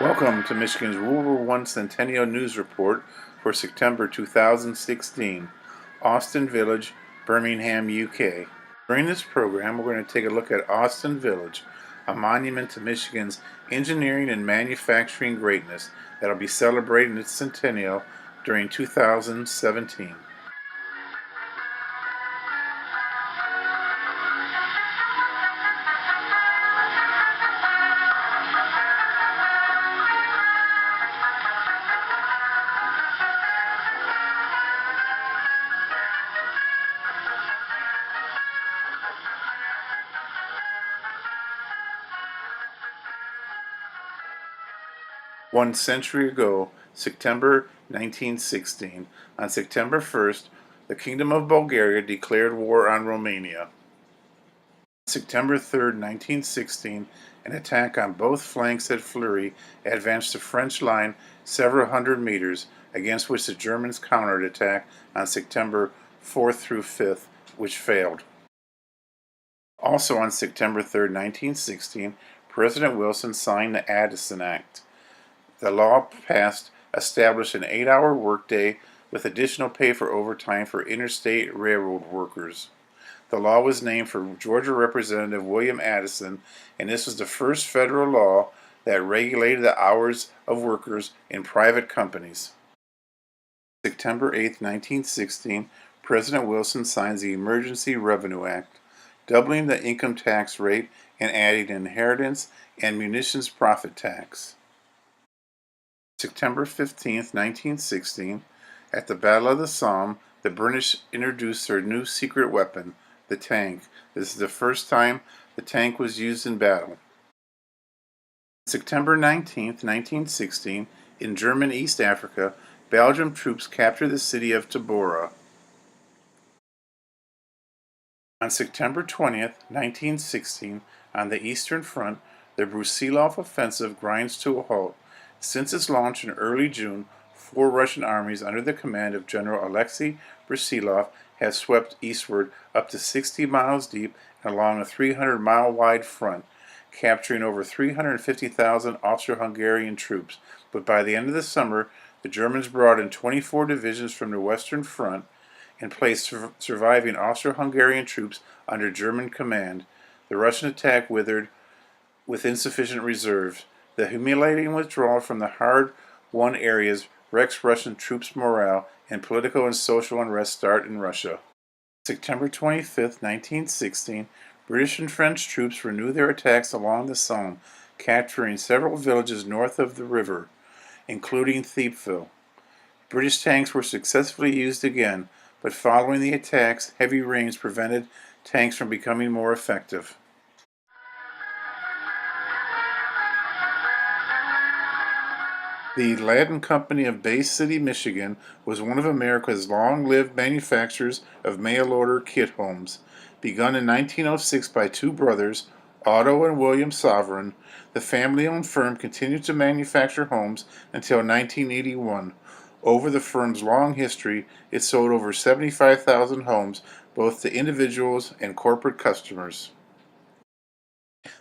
Welcome to Michigan's WW1 Centennial News Report for September 2016, Austin Village, Birmingham, UK. During this program, we're going to take a look at Austin Village, a monument to Michigan's engineering and manufacturing greatness that will be celebrating its centennial during 2017. One century ago, September 1916, on September 1st, the Kingdom of Bulgaria declared war on Romania. September 3rd, 1916, an attack on both flanks at Fleury advanced the French line several hundred meters, against which the Germans countered attack on September 4th through 5th, which failed. Also on September 3rd, 1916, President Wilson signed the Addison Act. The law passed established an 8-hour workday with additional pay for overtime for interstate railroad workers. The law was named for Georgia Representative William Addison, and this was the first federal law that regulated the hours of workers in private companies. September 8, 1916, President Wilson signs the Emergency Revenue Act, doubling the income tax rate and adding inheritance and munitions profit tax. September 15, 1916, at the Battle of the Somme, the British introduced their new secret weapon, the tank. This is the first time the tank was used in battle. September 19, 1916, in German East Africa, Belgian troops captured the city of Tabora. On September 20, 1916, on the Eastern Front, the Brusilov offensive grinds to a halt. Since its launch in early June, 4 Russian armies under the command of General Alexei Brusilov have swept eastward up to 60 miles deep and along a 300-mile-wide front, capturing over 350,000 Austro-Hungarian troops. But by the end of the summer, the Germans brought in 24 divisions from the Western Front and placed surviving Austro-Hungarian troops under German command. The Russian attack withered with insufficient reserves. The humiliating withdrawal from the hard-won areas wrecks Russian troops' morale, and political and social unrest start in Russia. September 25, 1916, British and French troops renew their attacks along the Somme, capturing several villages north of the river, including Thiepval. British tanks were successfully used again, but following the attacks, heavy rains prevented tanks from becoming more effective. The Aladdin Company of Bay City, Michigan, was one of America's long-lived manufacturers of mail-order kit homes. Begun in 1906 by 2 brothers, Otto and William Sovereign, the family-owned firm continued to manufacture homes until 1981. Over the firm's long history, it sold over 75,000 homes, both to individuals and corporate customers.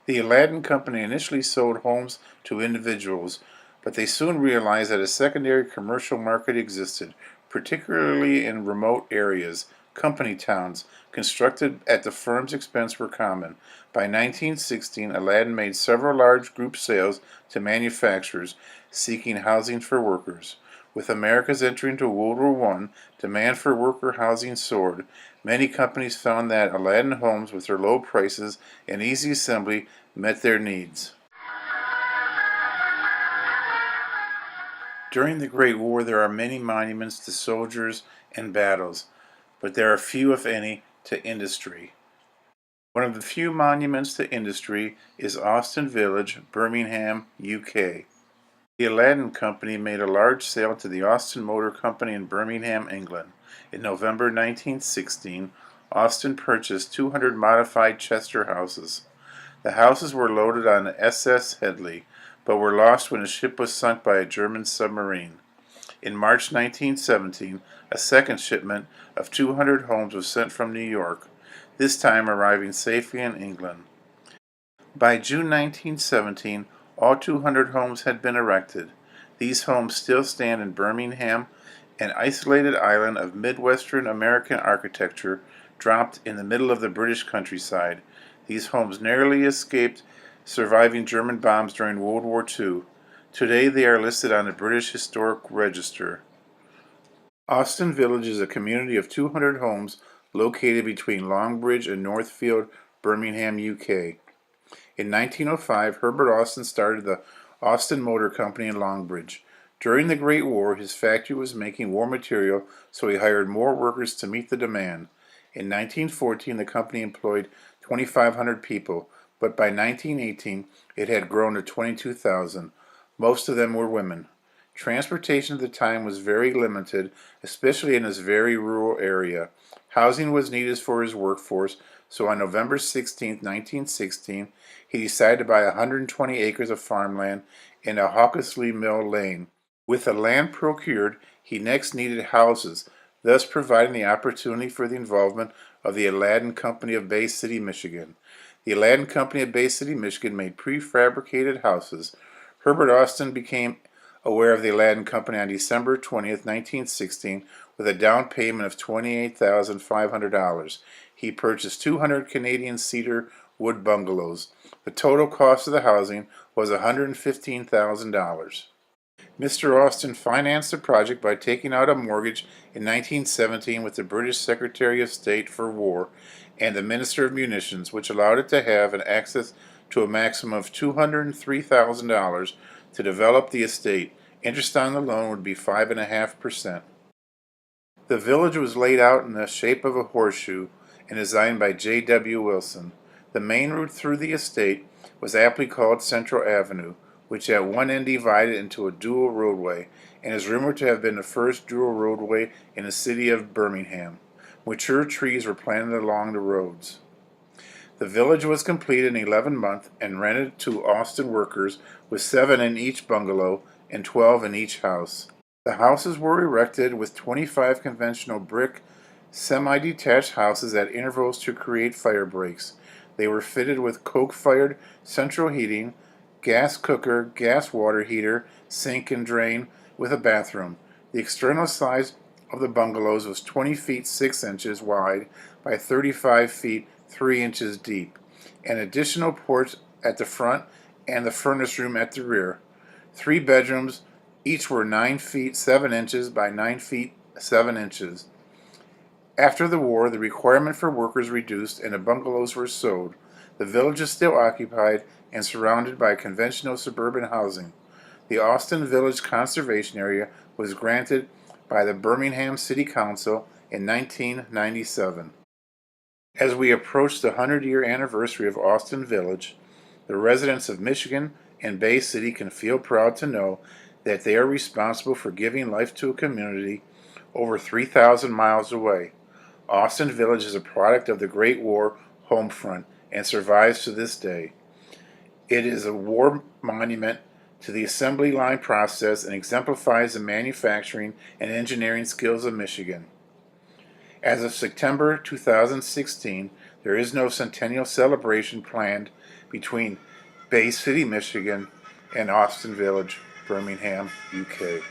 The Aladdin Company initially sold homes to individuals, but they soon realized that a secondary commercial market existed, particularly in remote areas. Company towns, constructed at the firm's expense, were common. By 1916, Aladdin made several large group sales to manufacturers seeking housing for workers. With America's entry into World War I, demand for worker housing soared. Many companies found that Aladdin homes, with their low prices and easy assembly, met their needs. During the Great War, there are many monuments to soldiers and battles, but there are few, if any, to industry. One of the few monuments to industry is Austin Village, Birmingham, UK. The Aladdin Company made a large sale to the Austin Motor Company in Birmingham, England. In November 1916, Austin purchased 200 modified Chester houses. The houses were loaded on the SS Headley, but were lost when a ship was sunk by a German submarine. In March 1917, a second shipment of 200 homes was sent from New York, this time arriving safely in England. By June 1917, All 200 homes had been erected. These homes still stand in Birmingham, an isolated island of Mid-Western American architecture dropped in the middle of the British countryside. These homes narrowly escaped surviving German bombs during World War II. Today they are listed on the British Historic Register. Austin Village is a community of 200 homes located between Longbridge and Northfield, Birmingham, UK. In 1905, Herbert Austin started the Austin Motor Company in Longbridge. During the Great War, his factory was making war material, so he hired more workers to meet the demand. In 1914, the company employed 2,500 people, but by 1918, it had grown to 22,000. Most of them were women. Transportation at the time was very limited, especially in this very rural area. Housing was needed for his workforce, so on November 16, 1916, he decided to buy 120 acres of farmland in a Hawkesley Mill Lane. With the land procured, he next needed houses, thus providing the opportunity for the involvement of the Aladdin Company of Bay City, Michigan. The Aladdin Company of Bay City, Michigan made prefabricated houses. Herbert Austin became aware of the Aladdin Company on December 20th, 1916, with a down payment of $28,500. He purchased 200 Canadian cedar wood bungalows. The total cost of the housing was $115,000. Mr. Austin financed the project by taking out a mortgage in 1917 with the British Secretary of State for War and the Minister of Munitions, which allowed it to have an access to a maximum of $203,000 to develop the estate. Interest on the loan would be 5.5%. The village was laid out in the shape of a horseshoe and designed by J.W. Wilson. The main route through the estate was aptly called Central Avenue, which at one end divided into a dual roadway, and is rumored to have been the first dual roadway in the city of Birmingham. Mature trees were planted along the roads. The village was completed in 11 months and rented to Austin workers, with 7 in each bungalow and 12 in each house. The houses were erected with 25 conventional brick, semi-detached houses at intervals to create fire breaks. They were fitted with coke-fired central heating, gas cooker, gas water heater, sink and drain, with a bathroom. The external size of the bungalows was 20 feet 6 inches wide by 35 feet 3 inches deep. An additional porch at the front and the furnace room at the rear. 3 bedrooms, each were 9 feet 7 inches by 9 feet 7 inches. After the war, the requirement for workers reduced and the bungalows were sold. The village is still occupied and surrounded by conventional suburban housing. The Austin Village Conservation Area was granted by the Birmingham City Council in 1997. As we approach the 100-year anniversary of Austin Village, the residents of Michigan and Bay City can feel proud to know that they are responsible for giving life to a community over 3,000 miles away. Austin Village is a product of the Great War home front and survives to this day. It is a war monument to the assembly line process and exemplifies the manufacturing and engineering skills of Michigan. As of September 2016, there is no Centennial celebration planned between Bay City, Michigan and Austin Village, Birmingham, UK.